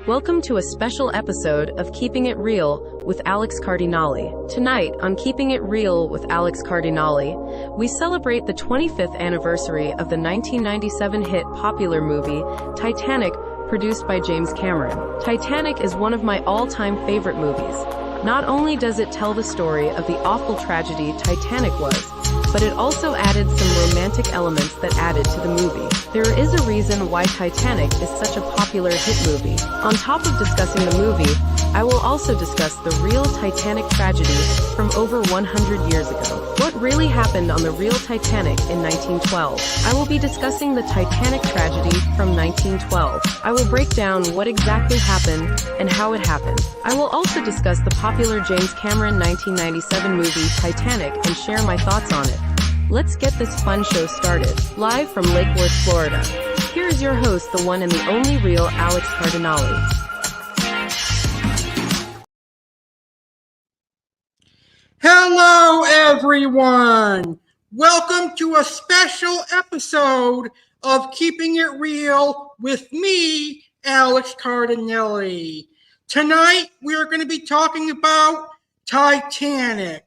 Welcome to a special episode of Keeping It Real with Alex Cardinale. Tonight, on Keeping It Real with Alex Cardinale, we celebrate the 25th anniversary of the 1997 hit popular movie, Titanic, produced by James Cameron. Titanic is one of my all-time favorite movies. Not only does it tell the story of the awful tragedy Titanic was, but it also added some romantic elements that added to the movie. There is a reason why Titanic is such a popular hit movie. On top of discussing the movie, I will also discuss the real Titanic tragedy from over 100 years ago. What really happened on the real Titanic in 1912? I will be discussing the Titanic tragedy from 1912. I will break down what exactly happened and how it happened. I will also discuss the popular James Cameron 1997 movie Titanic and share my thoughts on it. Let's get this fun show started. Live from Lake Worth, Florida. Here is your host, the one and the only real Alex Cardinale. Hello, everyone. Welcome to a special episode of Keeping It Real with me, Alex Cardinale. Tonight, we are going to be talking about Titanic.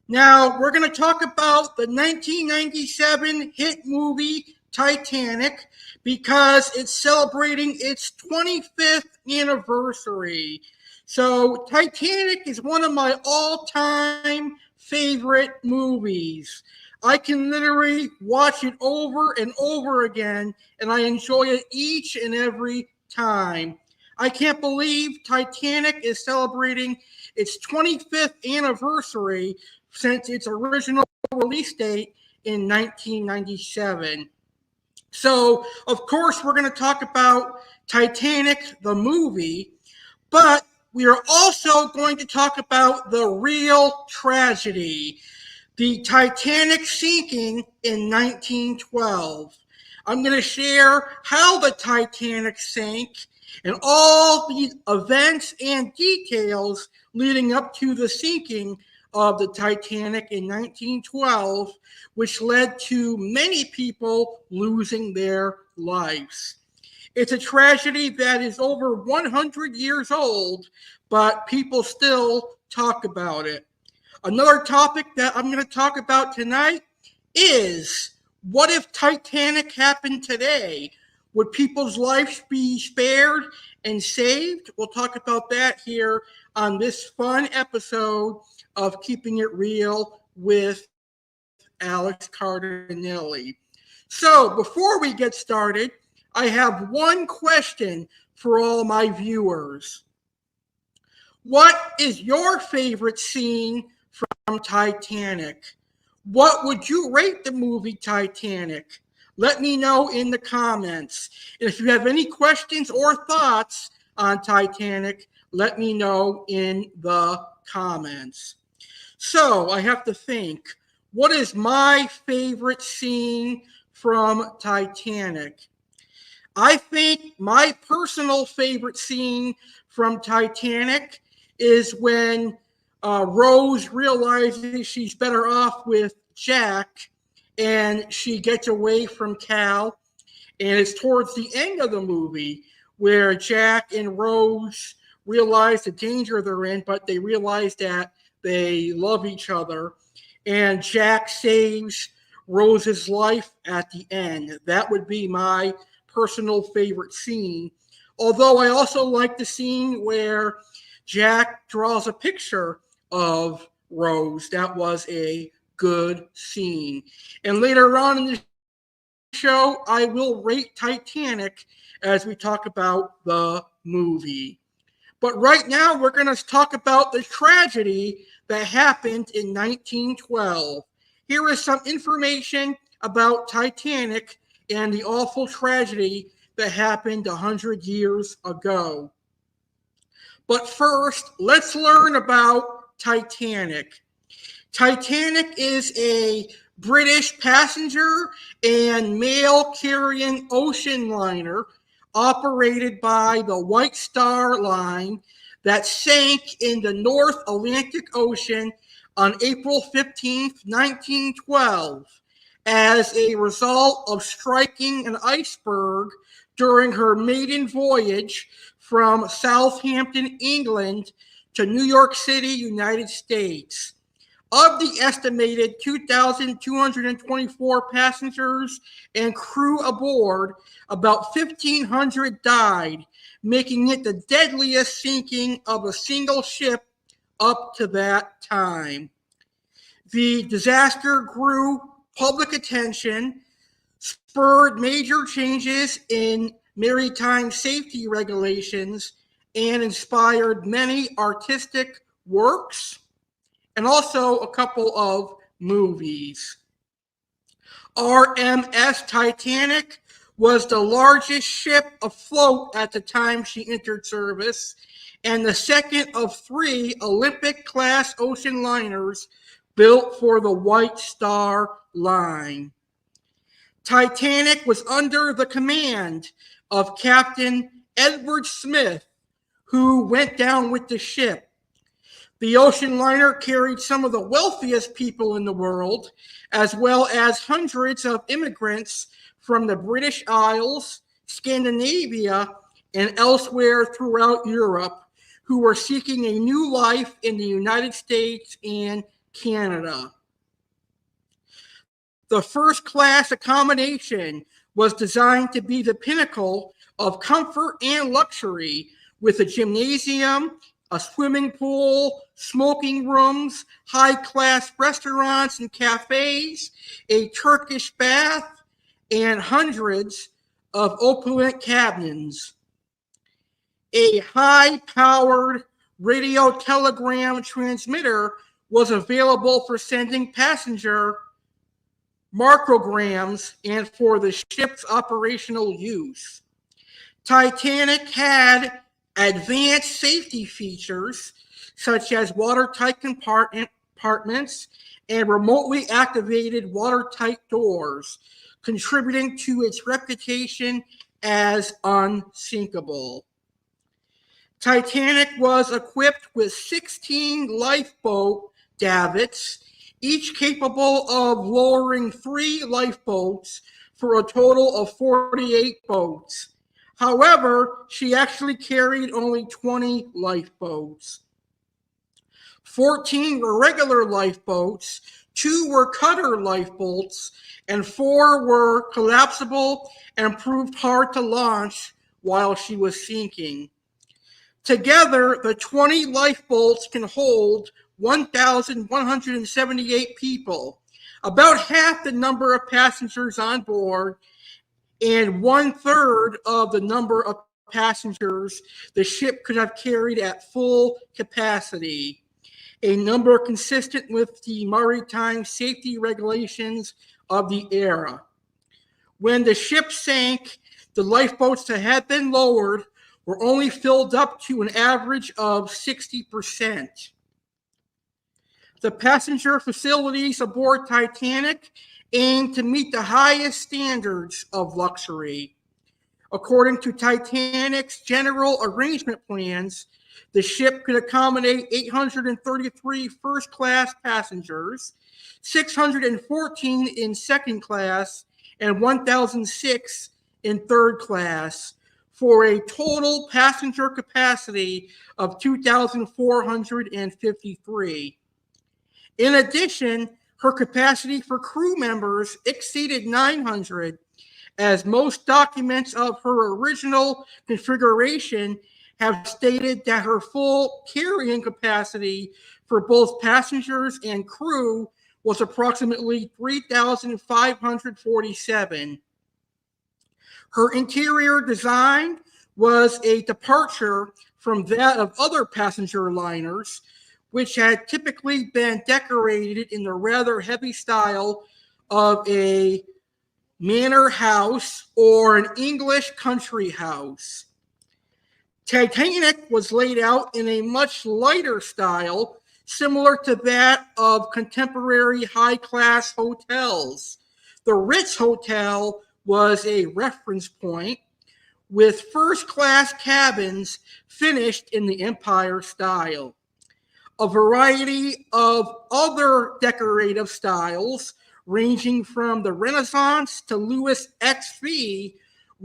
Now, we're going to talk about the 1997 hit movie Titanic because it's celebrating its 25th anniversary. So, Titanic is one of my all-time favorite movies. I can literally watch it over and over again, and I enjoy it each and every time. I can't believe Titanic is celebrating its 25th anniversary since its original release date in 1997. So, of course, we're going to talk about Titanic, the movie, but we are also going to talk about the real tragedy, the Titanic sinking in 1912. I'm going to share how the Titanic sank and all the events and details leading up to the sinking of the Titanic in 1912, which led to many people losing their lives. It's a tragedy that is over 100 years old, but people still talk about it. Another topic that I'm going to talk about tonight is, what if Titanic happened today? Would people's lives be spared and saved? We'll talk about that here on this fun episode of Keeping It Real with Alex Cardinale. So before we get started, I have one question for all my viewers. What is your favorite scene from Titanic? What would you rate the movie Titanic? Let me know in the comments. And if you have any questions or thoughts on Titanic, let me know in the comments. So I have to think, what is my favorite scene from Titanic? I think my personal favorite scene from Titanic is when Rose realizes she's better off with Jack and she gets away from Cal. And it's towards the end of the movie where Jack and Rose realize the danger they're in, but they realize that they love each other. And Jack saves Rose's life at the end. That would be my personal favorite scene. Although I also like the scene where Jack draws a picture of Rose. That was a good scene. And later on in the show, I will rate Titanic as we talk about the movie. But right now, we're going to talk about the tragedy that happened in 1912. Here is some information about Titanic and the awful tragedy that happened 100 years ago. But first, let's learn about Titanic. Titanic is a British passenger and mail-carrying ocean liner operated by the White Star Line that sank in the North Atlantic Ocean on April 15, 1912, as a result of striking an iceberg during her maiden voyage from Southampton, England to New York City, United States. Of the estimated 2,224 passengers and crew aboard, about 1,500 died, making it the deadliest sinking of a single ship up to that time. The disaster grew public attention, spurred major changes in maritime safety regulations, and inspired many artistic works, and also a couple of movies. RMS Titanic was the largest ship afloat at the time she entered service, and the second of 3 Olympic-class ocean liners built for the White Star Line. Titanic was under the command of Captain Edward Smith, who went down with the ship. The ocean liner carried some of the wealthiest people in the world, as well as hundreds of immigrants from the British Isles, Scandinavia, and elsewhere throughout Europe, who were seeking a new life in the United States and Canada. The first class accommodation was designed to be the pinnacle of comfort and luxury, with a gymnasium, a swimming pool, smoking rooms, high-class restaurants and cafes, a Turkish bath, and hundreds of opulent cabins. A high-powered radio telegram transmitter was available for sending passenger micrograms and for the ship's operational use. Titanic had advanced safety features such as watertight compartments and remotely activated watertight doors, contributing to its reputation as unsinkable. Titanic was equipped with 16 lifeboat davits, each capable of lowering 3 lifeboats for a total of 48 boats. However, she actually carried only 20 lifeboats. 14 were regular lifeboats, 2 were cutter lifeboats, and 4 were collapsible and proved hard to launch while she was sinking. Together, the 20 lifeboats can hold 1,178 people, about half the number of passengers on board, and 1/3 of the number of passengers the ship could have carried at full capacity, a number consistent with the maritime safety regulations of the era. When the ship sank, the lifeboats that had been lowered were only filled up to an average of 60%. The passenger facilities aboard Titanic aimed to meet the highest standards of luxury. According to Titanic's general arrangement plans, the ship could accommodate 833 first-class passengers, 614 in second class, and 1,006 in third class, for a total passenger capacity of 2,453. In addition, her capacity for crew members exceeded 900, as most documents of her original configuration have stated that her full carrying capacity for both passengers and crew was approximately 3,547. Her interior design was a departure from that of other passenger liners, which had typically been decorated in the rather heavy style of a manor house or an English country house. Titanic was laid out in a much lighter style, similar to that of contemporary high-class hotels. The Ritz Hotel was a reference point, with first-class cabins finished in the Empire style. A variety of other decorative styles, ranging from the Renaissance to Louis XV,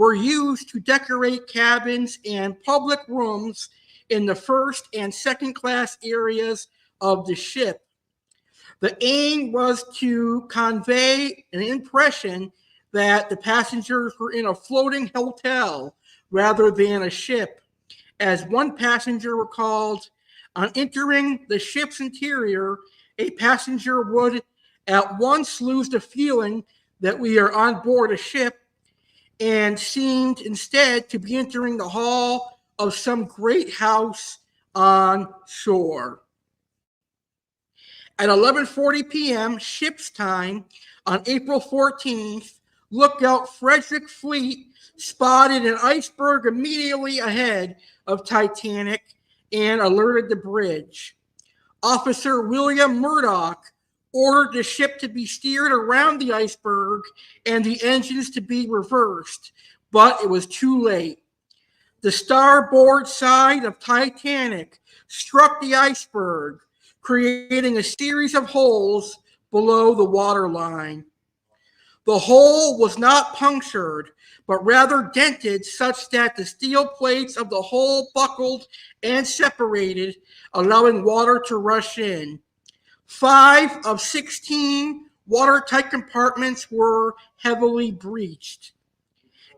were used to decorate cabins and public rooms in the first and second class areas of the ship. The aim was to convey an impression that the passengers were in a floating hotel rather than a ship. As one passenger recalled, on entering the ship's interior, a passenger would at once lose the feeling that we are on board a ship and seemed instead to be entering the hall of some great house on shore. At 11:40 p.m. ship's time on April 14th, lookout Frederick Fleet spotted an iceberg immediately ahead of Titanic and alerted the bridge. Officer William Murdoch ordered the ship to be steered around the iceberg and the engines to be reversed, but it was too late. The starboard side of Titanic struck the iceberg, creating a series of holes below the waterline. The hole was not punctured, but rather dented such that the steel plates of the hole buckled and separated, allowing water to rush in. 5 of 16 watertight compartments were heavily breached.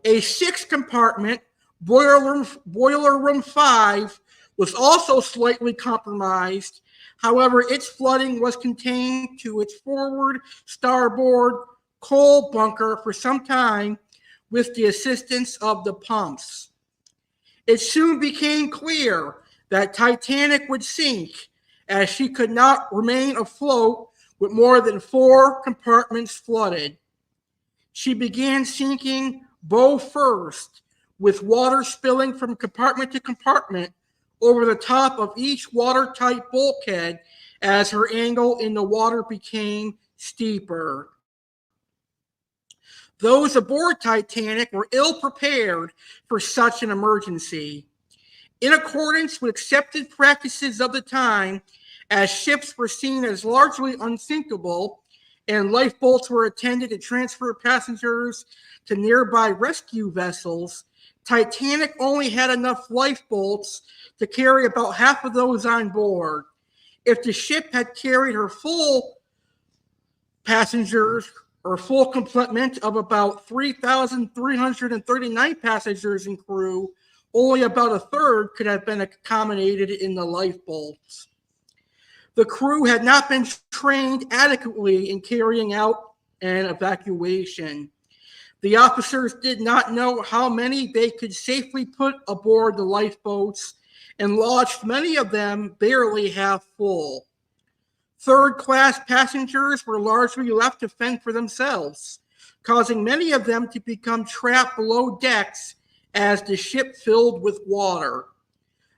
A 6th compartment, boiler room 5, was also slightly compromised. However, its flooding was contained to its forward starboard coal bunker for some time with the assistance of the pumps. It soon became clear that Titanic would sink, as she could not remain afloat with more than 4 compartments flooded. She began sinking bow first, with water spilling from compartment to compartment over the top of each watertight bulkhead as her angle in the water became steeper. Those aboard Titanic were ill prepared for such an emergency. In accordance with accepted practices of the time, as ships were seen as largely unsinkable and lifeboats were intended to transfer passengers to nearby rescue vessels, Titanic only had enough lifeboats to carry about half of those on board. If the ship had carried her full passengers or full complement of about 3,339 passengers and crew, only about a third could have been accommodated in the lifeboats. The crew had not been trained adequately in carrying out an evacuation. The officers did not know how many they could safely put aboard the lifeboats and launched many of them barely half full. Third-class passengers were largely left to fend for themselves, causing many of them to become trapped below decks as the ship filled with water.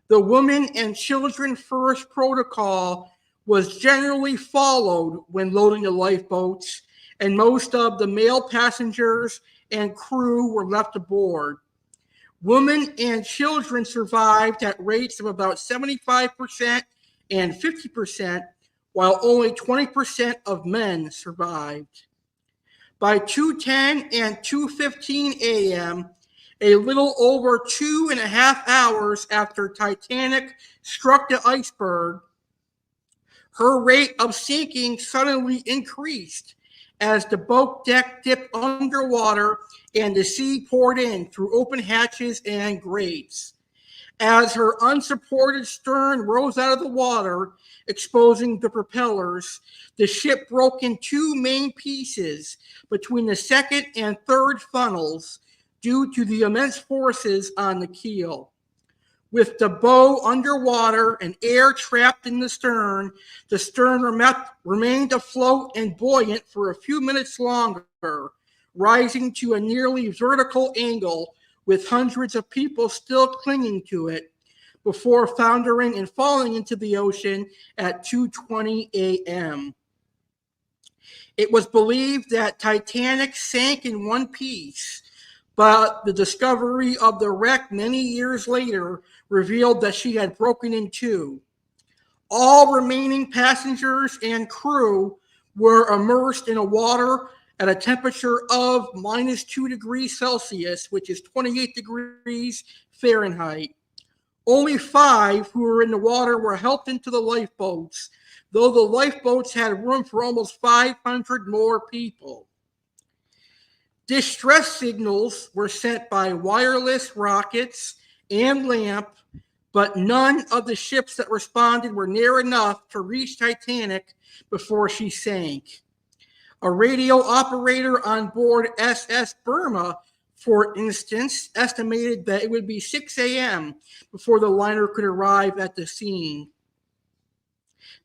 The women and children first protocol was generally followed when loading the lifeboats, and most of the male passengers and crew were left aboard. Women and children survived at rates of about 75% and 50%, while only 20% of men survived. By 2:10 and 2:15 a.m., a little over 2.5 hours after Titanic struck the iceberg, her rate of sinking suddenly increased as the boat deck dipped underwater and the sea poured in through open hatches and grates. As her unsupported stern rose out of the water, exposing the propellers, the ship broke in 2 main pieces between the second and third funnels due to the immense forces on the keel. With the bow underwater and air trapped in the stern remained afloat and buoyant for a few minutes longer, rising to a nearly vertical angle with hundreds of people still clinging to it, before foundering and falling into the ocean at 2:20 a.m. It was believed that Titanic sank in one piece, but the discovery of the wreck many years later revealed that she had broken in 2. All remaining passengers and crew were immersed in water at a temperature of -2 degrees Celsius, which is 28 degrees Fahrenheit. Only 5 who were in the water were helped into the lifeboats, though the lifeboats had room for almost 500 more people. Distress signals were sent by wireless rockets and LAMP, but none of the ships that responded were near enough to reach Titanic before she sank. A radio operator on board SS Burma, for instance, estimated that it would be 6 a.m. before the liner could arrive at the scene.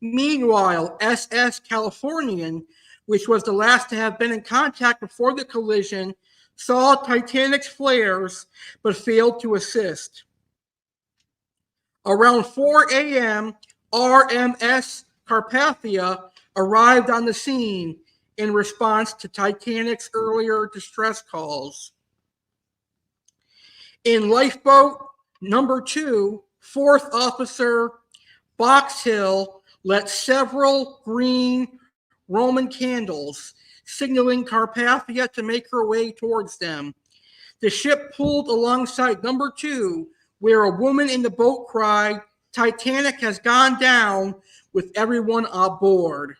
Meanwhile, SS Californian, which was the last to have been in contact before the collision, saw Titanic's flares but failed to assist. Around 4 a.m., RMS Carpathia arrived on the scene in response to Titanic's earlier distress calls. In lifeboat number 2, 4th Officer Boxhill lit several green Roman candles, signaling Carpathia to make her way towards them. The ship pulled alongside number 2, where a woman in the boat cried, "Titanic has gone down," with everyone aboard.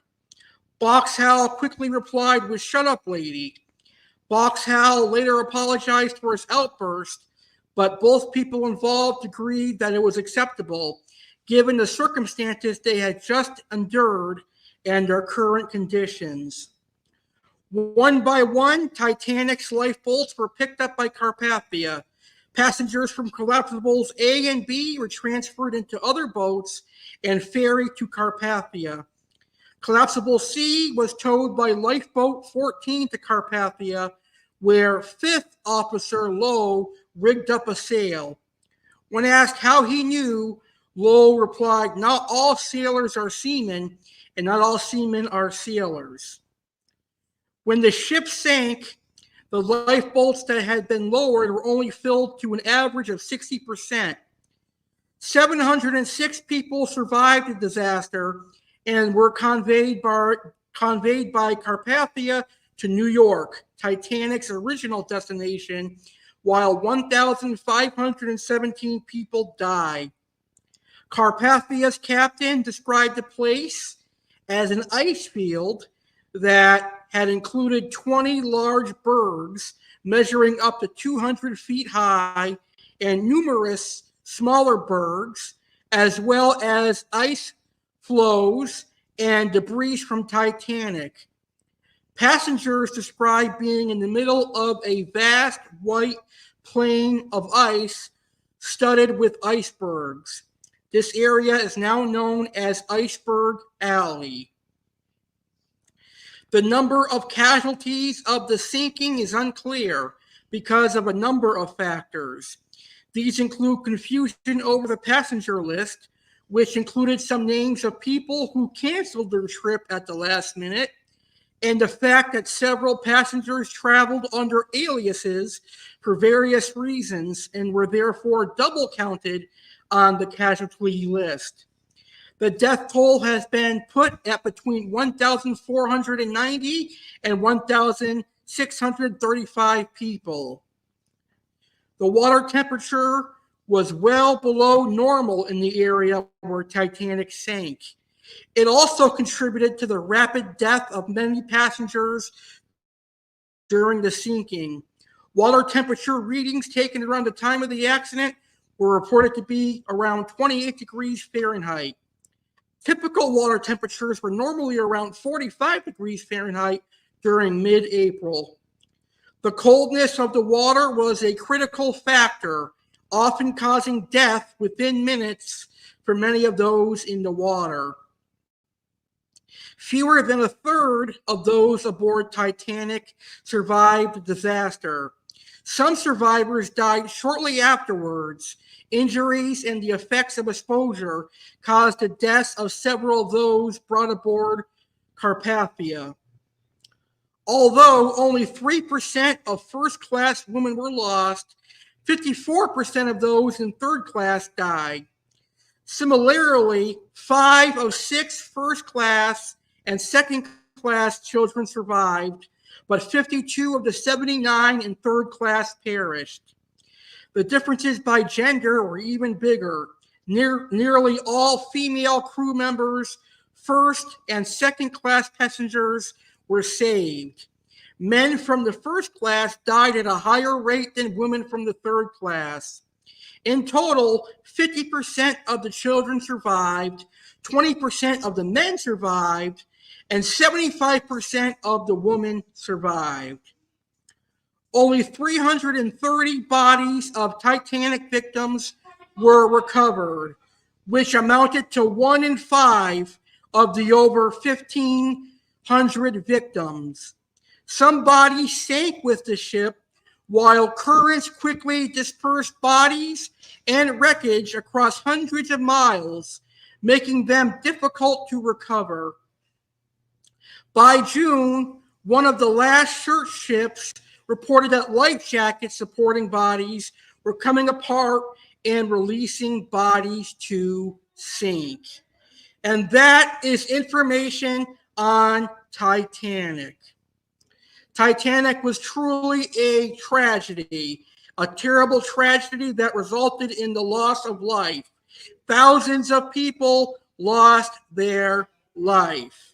Boxhall quickly replied with, "Shut up, lady." Boxhall later apologized for his outburst, but both people involved agreed that it was acceptable, given the circumstances they had just endured and their current conditions. One by one, Titanic's lifeboats were picked up by Carpathia. Passengers from collapsibles A and B were transferred into other boats and ferried to Carpathia. Collapsible C was towed by lifeboat 14 to Carpathia, where 5th Officer Lowe rigged up a sail. When asked how he knew, Lowe replied, "Not all sailors are seamen, and not all seamen are sailors." When the ship sank, the lifeboats that had been lowered were only filled to an average of 60%. 706 people survived the disaster and were conveyed by Carpathia to New York, Titanic's original destination, while 1,517 people died. Carpathia's captain described the place as an ice field that had included 20 large bergs measuring up to 200 feet high and numerous smaller bergs, as well as ice floes and debris from Titanic. Passengers described being in the middle of a vast white plain of ice studded with icebergs. This area is now known as Iceberg Alley. The number of casualties of the sinking is unclear because of a number of factors. These include confusion over the passenger list, which included some names of people who canceled their trip at the last minute, and the fact that several passengers traveled under aliases for various reasons and were therefore double counted on the casualty list. The death toll has been put at between 1,490 and 1,635 people. The water temperature was well below normal in the area where Titanic sank. It also contributed to the rapid death of many passengers during the sinking. Water temperature readings taken around the time of the accident were reported to be around 28 degrees Fahrenheit. Typical water temperatures were normally around 45 degrees Fahrenheit during mid-April. The coldness of the water was a critical factor, often causing death within minutes for many of those in the water. Fewer than a third of those aboard Titanic survived the disaster. Some survivors died shortly afterwards. Injuries and the effects of exposure caused the deaths of several of those brought aboard Carpathia. Although only 3% of first-class women were lost, 54% of those in third class died. Similarly, 5 of 6 first-class and second-class children survived, but 52 of the 79 in third class perished. The differences by gender were even bigger. Nearly all female crew members, first and second class passengers, were saved. Men from the first class died at a higher rate than women from the third class. In total, 50% of the children survived, 20% of the men survived, and 75% of the women survived. Only 330 bodies of Titanic victims were recovered, which amounted to 1 in 5 of the over 1,500 victims. Some bodies sank with the ship, while currents quickly dispersed bodies and wreckage across hundreds of miles, making them difficult to recover. By June, one of the last search ships reported that life jackets supporting bodies were coming apart and releasing bodies to sink. And that is information on Titanic. Titanic was truly a tragedy, a terrible tragedy that resulted in the loss of life. Thousands of people lost their life.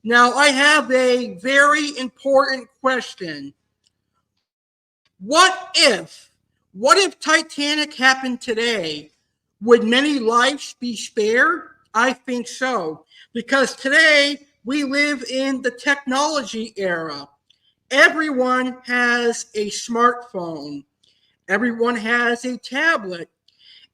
Now, I have a very important question. What if Titanic happened today? Would many lives be spared? I think so, because today we live in the technology era. Everyone has a smartphone. Everyone has a tablet.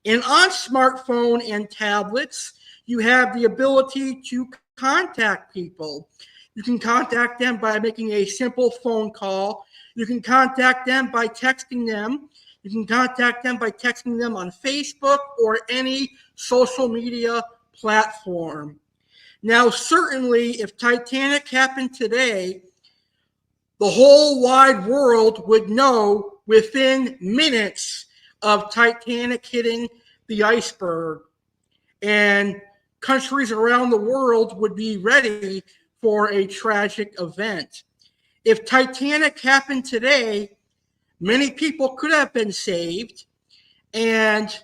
And on smartphone and tablets, you have the ability to contact people. You can contact them by making a simple phone call. You can contact them by texting them. You can contact them by texting them on Facebook or any social media platform. Now, certainly, if Titanic happened today, the whole wide world would know within minutes of Titanic hitting the iceberg. And countries around the world would be ready for a tragic event. If Titanic happened today, many people could have been saved, and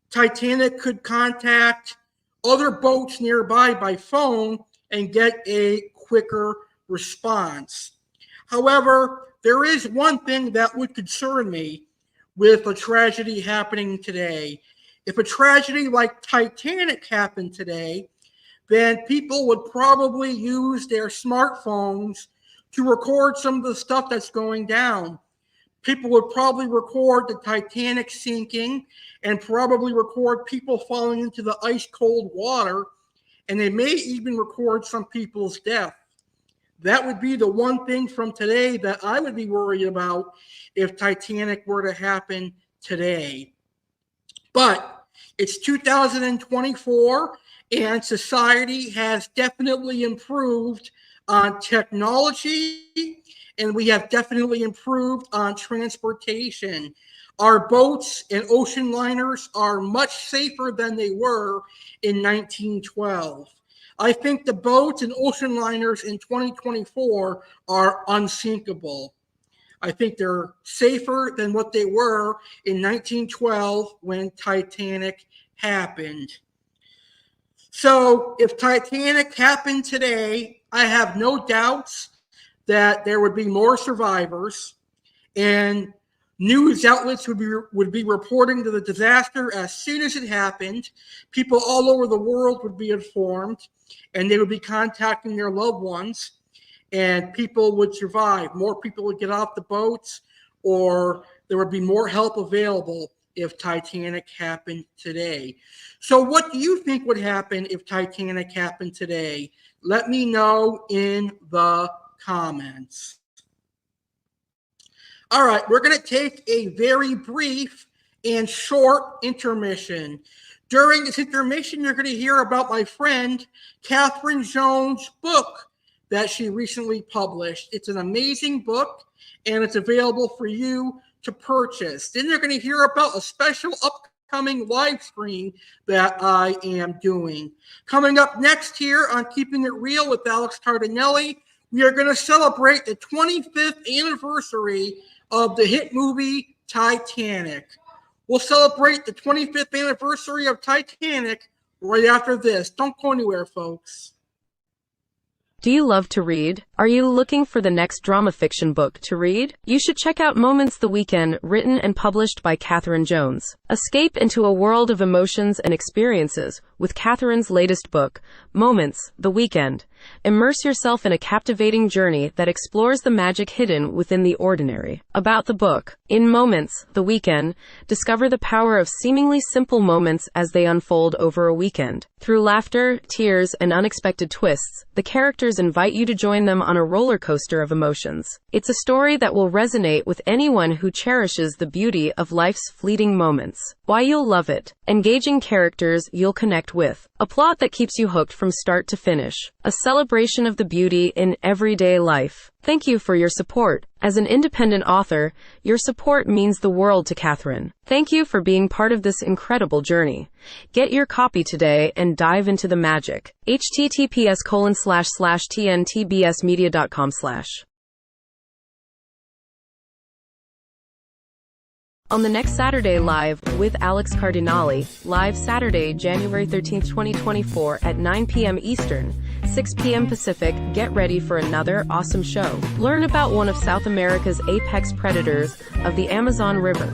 Titanic could contact other boats nearby by phone and get a quicker response. However, there is one thing that would concern me with a tragedy happening today. If a tragedy like Titanic happened today, then people would probably use their smartphones to record some of the stuff that's going down. People would probably record the Titanic sinking and probably record people falling into the ice cold water, and they may even record some people's death. That would be the one thing from today that I would be worried about if Titanic were to happen today. But it's 2024, and society has definitely improved on technology, and we have definitely improved on transportation. Our boats and ocean liners are much safer than they were in 1912. I think the boats and ocean liners in 2024 are unsinkable. I think they're safer than what they were in 1912 when Titanic happened. So if Titanic happened today, I have no doubts that there would be more survivors, and news outlets would be reporting to the disaster as soon as it happened. People all over the world would be informed, and they would be contacting their loved ones, and people would survive. More people would get off the boats, or there would be more help available if Titanic happened today. So what do you think would happen if Titanic happened today? Let me know in the comments. All right, we're going to take a very brief and short intermission. During this intermission, you're going to hear about my friend Catherine Jones' book that she recently published. It's an amazing book, and it's available for you to purchase. Then you're going to hear about a special upcoming live stream that I am doing. Coming up next here on Keeping It Real with Alex Cardinale, we are going to celebrate the 25th anniversary of the hit movie Titanic. We'll celebrate the 25th anniversary of Titanic right after this. Don't go anywhere, folks. Do you love to read? Are you looking for the next drama fiction book to read? You should check out Moments the Weekend, written and published by Katherine Jones. Escape into a world of emotions and experiences with Katherine's latest book, Moments the Weekend. Immerse yourself in a captivating journey that explores the magic hidden within the ordinary. About the book. In Moments the Weekend, discover the power of seemingly simple moments as they unfold over a weekend. Through laughter, tears, and unexpected twists, the characters invite you to join them on a roller coaster of emotions. It's a story that will resonate with anyone who cherishes the beauty of life's fleeting moments. Why you'll love it. Engaging characters you'll connect with. A plot that keeps you hooked from start to finish. A celebration of the beauty in everyday life. Thank you for your support. As an independent author, your support means the world to Katherine. Thank you for being part of this incredible journey. Get your copy today and dive into the magic. https://tntbsmedia.com/ On the next Saturday Live with Alex Cardinale, live Saturday, January 13th, 2024 at 9 p.m. Eastern, 6 p.m. Pacific, get ready for another awesome show. Learn about one of South America's apex predators of the Amazon River,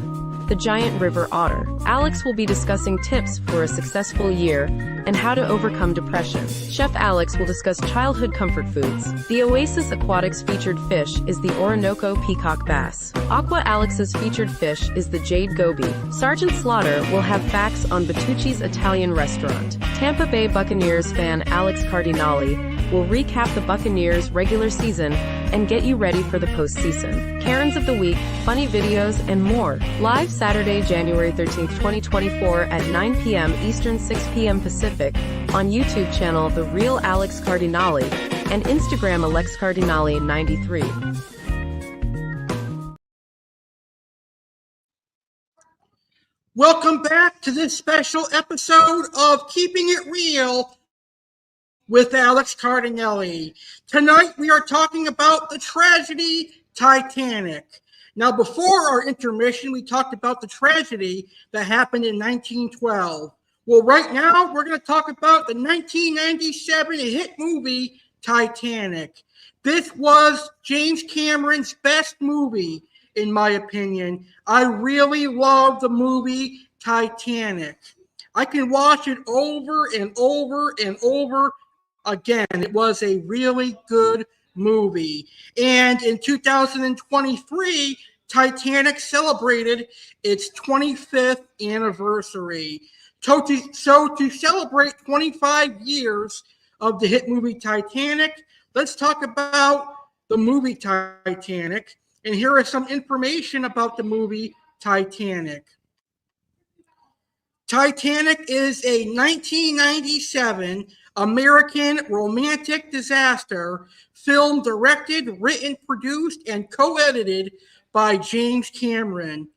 the giant river otter. Alex will be discussing tips for a successful year and how to overcome depression. Chef Alex will discuss childhood comfort foods. The Oasis Aquatics featured fish is the Orinoco peacock bass. Aqua Alex's featured fish is the jade goby. Sergeant Slaughter will have facts on Bertucci's Italian restaurant. Tampa Bay Buccaneers fan Alex Cardinale will recap the Buccaneers' regular season and get you ready for the postseason. Karens of the Week, funny videos, and more. Live Saturday, January 13th, 2024 at 9 p.m. Eastern, 6 p.m. Pacific on YouTube channel The Real Alex Cardinale and Instagram Alex Cardinale 93. Welcome back to this special episode of Keeping It Real with Alex Cardinale. Tonight we are talking about the tragedy Titanic. Now, before our intermission, we talked about the tragedy that happened in 1912. Well, right now we're going to talk about the 1997 hit movie Titanic. This was James Cameron's best movie, in my opinion. I really love the movie Titanic. I can watch it over and over and over again. It was a really good movie. And in 2023, Titanic celebrated its 25th anniversary. So to celebrate 25 years of the hit movie Titanic, let's talk about the movie Titanic. And here is some information about the movie Titanic. Titanic is a 1997 American romantic disaster film directed, written, produced, and co-edited by James Cameron,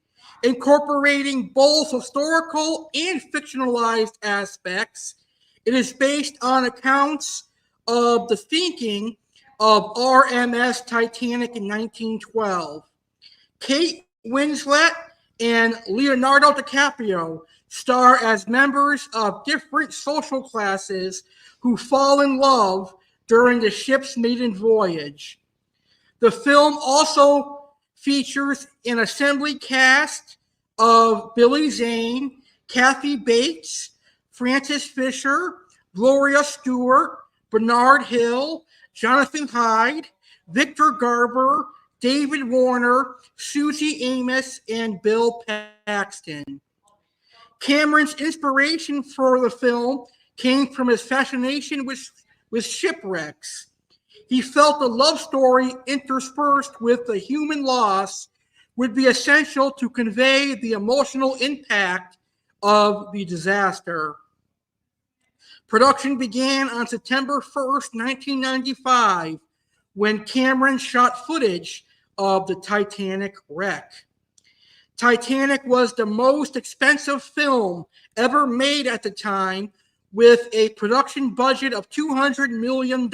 incorporating both historical and fictionalized aspects. It is based on accounts of the sinking of RMS Titanic in 1912. Kate Winslet and Leonardo DiCaprio star as members of different social classes who fall in love during the ship's maiden voyage. The film also features an assembly cast of Billy Zane, Kathy Bates, Frances Fisher, Gloria Stewart, Bernard Hill, Jonathan Hyde, Victor Garber, David Warner, Susie Amos, and Bill Paxton. Cameron's inspiration for the film came from his fascination with shipwrecks. He felt the love story interspersed with the human loss would be essential to convey the emotional impact of the disaster. Production began on September 1st, 1995, when Cameron shot footage of the Titanic wreck. Titanic was the most expensive film ever made at the time, with a production budget of $200 million.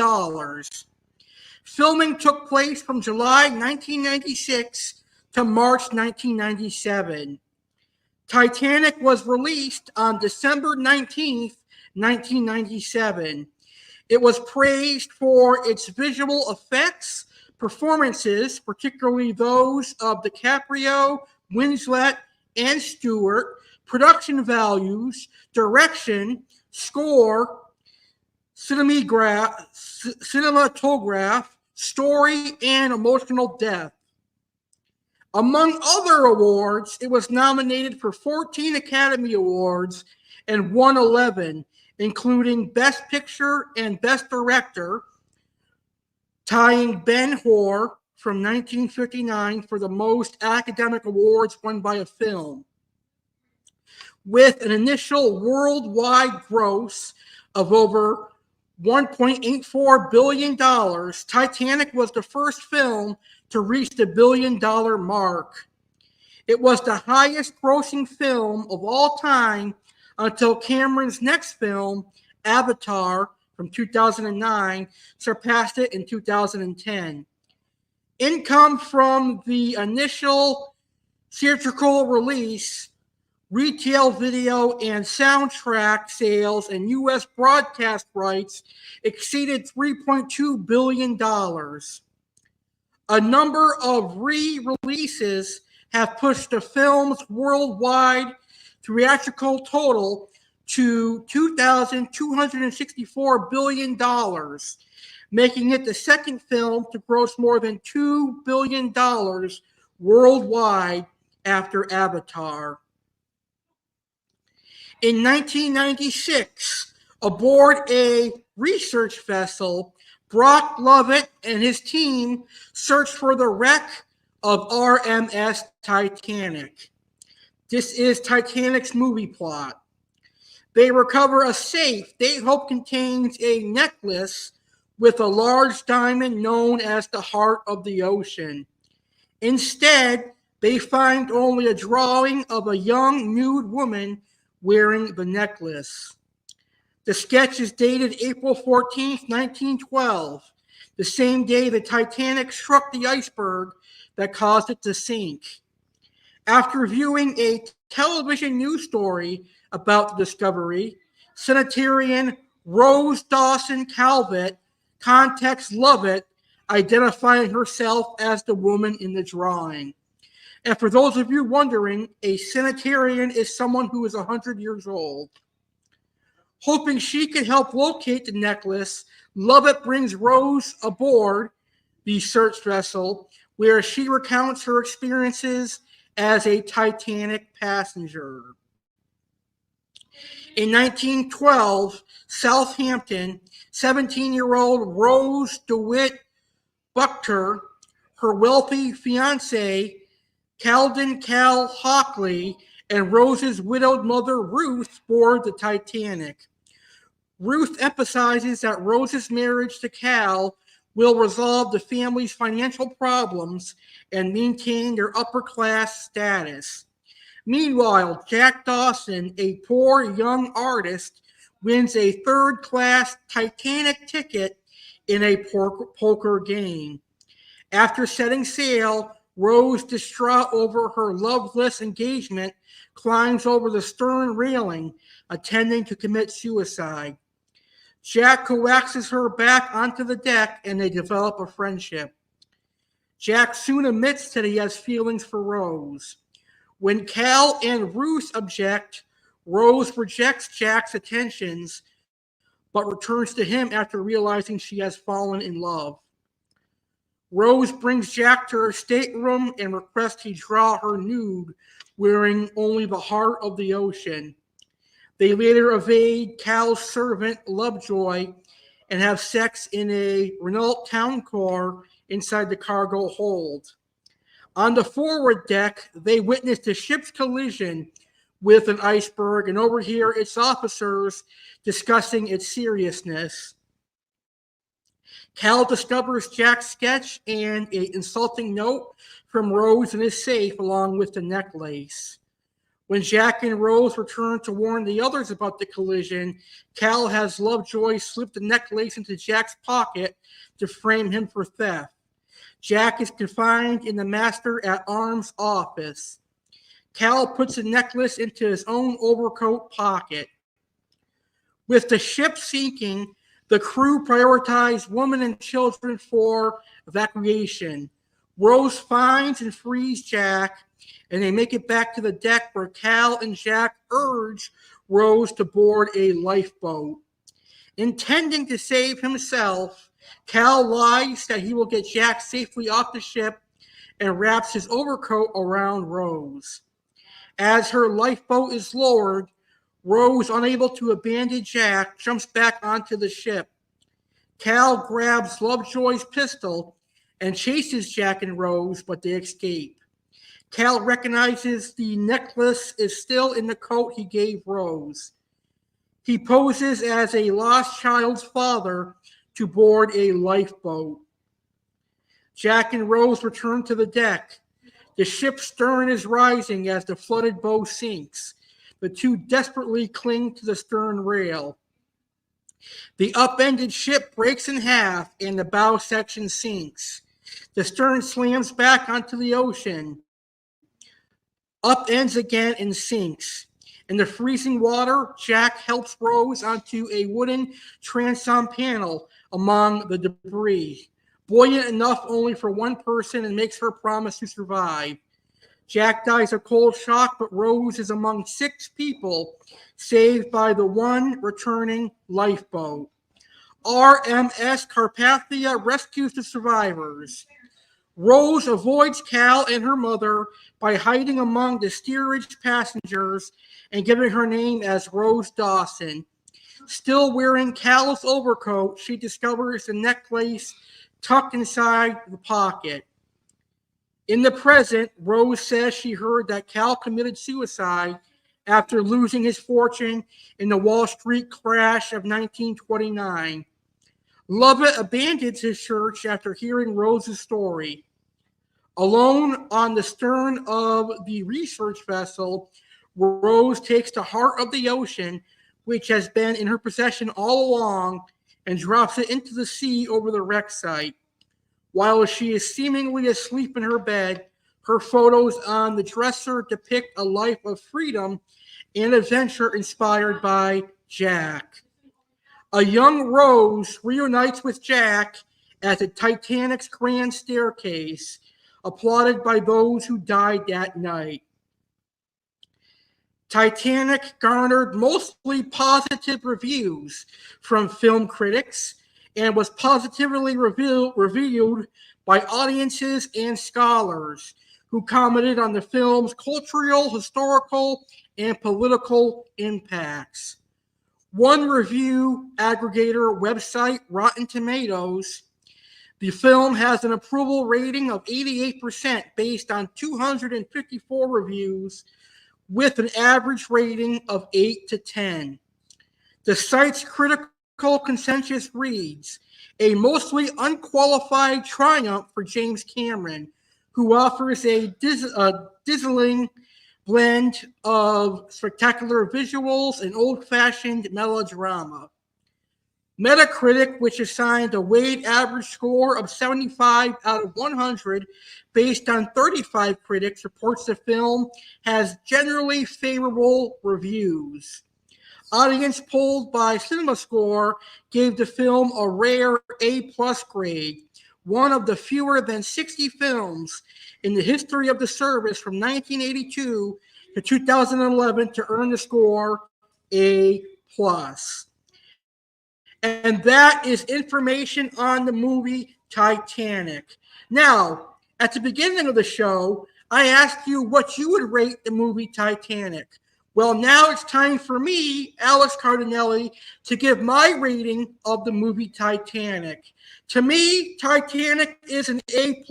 Filming took place from July 1996 to March 1997. Titanic was released on December 19th, 1997. It was praised for its visual effects, performances, particularly those of DiCaprio, Winslet, and Stewart, production values, direction, score, cinematograph, story, and emotional depth. Among other awards, it was nominated for 14 Academy Awards and won 11, including Best Picture and Best Director, tying Ben-Hur from 1959 for the most academic awards won by a film. With an initial worldwide gross of over $1.84 billion, Titanic was the first film to reach the $1 billion mark. It was the highest grossing film of all time until Cameron's next film, Avatar, from 2009, surpassed it in 2010. Income from the initial theatrical release, retail video, and soundtrack sales and U.S. broadcast rights exceeded $3.2 billion. A number of re-releases have pushed the film's worldwide theatrical total to $2,264 billion, making it the second film to gross more than $2 billion worldwide after Avatar. In 1996, aboard a research vessel, Brock Lovett and his team searched for the wreck of RMS Titanic. This is Titanic's movie plot. They recover a safe they hope contains a necklace with a large diamond known as the Heart of the Ocean. Instead, they find only a drawing of a young nude woman wearing the necklace. The sketch is dated April 14th, 1912, the same day the Titanic struck the iceberg that caused it to sink. After viewing a television news story about the discovery, Senatarian Rose Dawson Calvert contacts Lovett, identifying herself as the woman in the drawing. And for those of you wondering, a Senatarian is someone who is 100 years old. Hoping she can help locate the necklace, Lovett brings Rose aboard the search vessel, where she recounts her experiences as a Titanic passenger. In 1912, Southampton, 17-year-old Rose DeWitt Buckter, her wealthy fiancé, Calden Cal Hockley, and Rose's widowed mother, Ruth, board the Titanic. Ruth emphasizes that Rose's marriage to Cal will resolve the family's financial problems and maintain their upper-class status. Meanwhile, Jack Dawson, a poor young artist, wins a third-class Titanic ticket in a poker game. After setting sail, Rose, distraught over her loveless engagement, climbs over the stern railing, intending to commit suicide. Jack coaxes her back onto the deck, and they develop a friendship. Jack soon admits that he has feelings for Rose. When Cal and Ruth object, Rose rejects Jack's attentions, but returns to him after realizing she has fallen in love. Rose brings Jack to her stateroom and requests he draw her nude, wearing only the Heart of the Ocean. They later evade Cal's servant, Lovejoy, and have sex in a Renault Town Car inside the cargo hold. On the forward deck, they witness the ship's collision with an iceberg and overhear its officers discussing its seriousness. Cal discovers Jack's sketch and an insulting note from Rose in his safe along with the necklace. When Jack and Rose return to warn the others about the collision, Cal has Lovejoy slip the necklace into Jack's pocket to frame him for theft. Jack is confined in the Master at Arms office. Cal puts the necklace into his own overcoat pocket. With the ship sinking, the crew prioritized women and children for evacuation. Rose finds and frees Jack, and they make it back to the deck where Cal and Jack urge Rose to board a lifeboat. Intending to save himself, Cal lies that he will get Jack safely off the ship and wraps his overcoat around Rose. As her lifeboat is lowered, Rose, unable to abandon Jack, jumps back onto the ship. Cal grabs Lovejoy's pistol and chases Jack and Rose, but they escape. Cal recognizes the necklace is still in the coat he gave Rose. He poses as a lost child's father to board a lifeboat. Jack and Rose return to the deck. The ship's stern is rising as the flooded bow sinks. The two desperately cling to the stern rail. The upended ship breaks in half and the bow section sinks. The stern slams back onto the ocean, upends again and sinks. In the freezing water, Jack helps Rose onto a wooden transom panel among the debris, buoyant enough only for one person, and makes her promise to survive. Jack dies of cold shock, but Rose is among 6 people saved by the one returning lifeboat. RMS Carpathia rescues the survivors. Rose avoids Cal and her mother by hiding among the steerage passengers and giving her name as Rose Dawson. Still wearing Cal's overcoat, she discovers the necklace tucked inside the pocket. In the present, Rose says she heard that Cal committed suicide after losing his fortune in the Wall Street crash of 1929. Lovett abandons his church after hearing Rose's story. Alone on the stern of the research vessel, Rose takes the heart of the ocean, which has been in her possession all along, and drops it into the sea over the wreck site. While she is seemingly asleep in her bed, her photos on the dresser depict a life of freedom and adventure inspired by Jack. A young Rose reunites with Jack at the Titanic's grand staircase, applauded by those who died that night. Titanic garnered mostly positive reviews from film critics and was positively reviewed by audiences and scholars who commented on the film's cultural, historical, and political impacts. One review aggregator website, Rotten Tomatoes, the film has an approval rating of 88% based on 254 reviews with an average rating of 8 to 10. The site's critical consensus reads, a mostly unqualified triumph for James Cameron, who offers a dazzling blend of spectacular visuals and old-fashioned melodrama. Metacritic, which assigned a weighted average score of 75 out of 100 based on 35 critics, reports the film has generally favorable reviews. Audience polled by CinemaScore gave the film a rare A+ grade, one of the fewer than 60 films in the history of the service from 1982 to 2011 to earn the score A+. And that is information on the movie Titanic. Now, at the beginning of the show, I asked you what you would rate the movie Titanic. Well, now it's time for me, Alex Cardinale, to give my rating of the movie Titanic. To me, Titanic is an A+.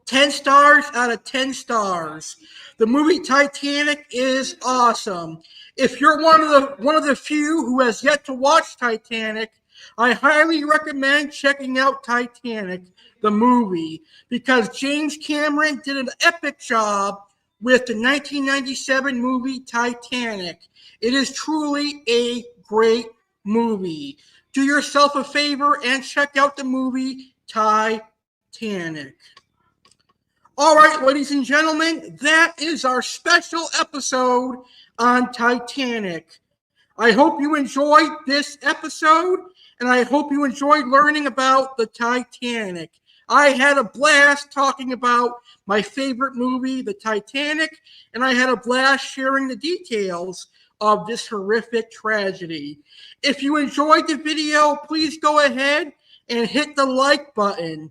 10 stars out of 10 stars. The movie Titanic is awesome. If you're one of the few who has yet to watch Titanic, I highly recommend checking out Titanic, the movie, because James Cameron did an epic job with the 1997 movie Titanic. It is truly a great movie. Do yourself a favor and check out the movie Titanic. All right, ladies and gentlemen, that is our special episode on Titanic. I hope you enjoyed this episode, and I hope you enjoyed learning about the Titanic. I had a blast talking about my favorite movie, the Titanic, and I had a blast sharing the details of this horrific tragedy. If you enjoyed the video, please go ahead and hit the like button.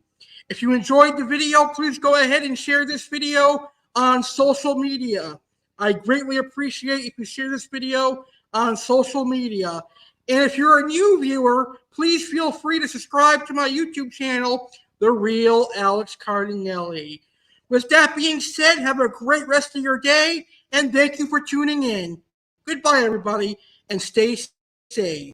If you enjoyed the video, please go ahead and share this video on social media. I greatly appreciate if you share this video on social media. And if you're a new viewer, please feel free to subscribe to my YouTube channel, The Real Alex Cardinale. With that being said, have a great rest of your day, and thank you for tuning in. Goodbye, everybody, and stay safe.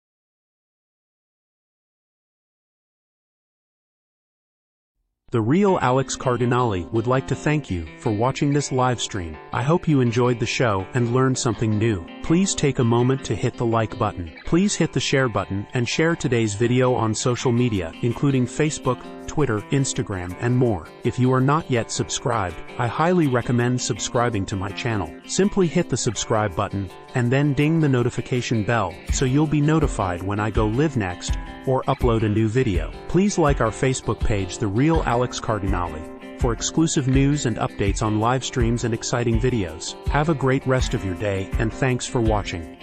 The Real Alex Cardinale would like to thank you for watching this live stream. I hope you enjoyed the show and learned something new. Please take a moment to hit the like button. Please hit the share button and share today's video on social media, including Facebook, Twitter, Instagram, and more. If you are not yet subscribed, I highly recommend subscribing to my channel. Simply hit the subscribe button and then ding the notification bell so you'll be notified when I go live next or upload a new video. Please like our Facebook page, The Real Alex Cardinale, for exclusive news and updates on live streams and exciting videos. Have a great rest of your day, and thanks for watching.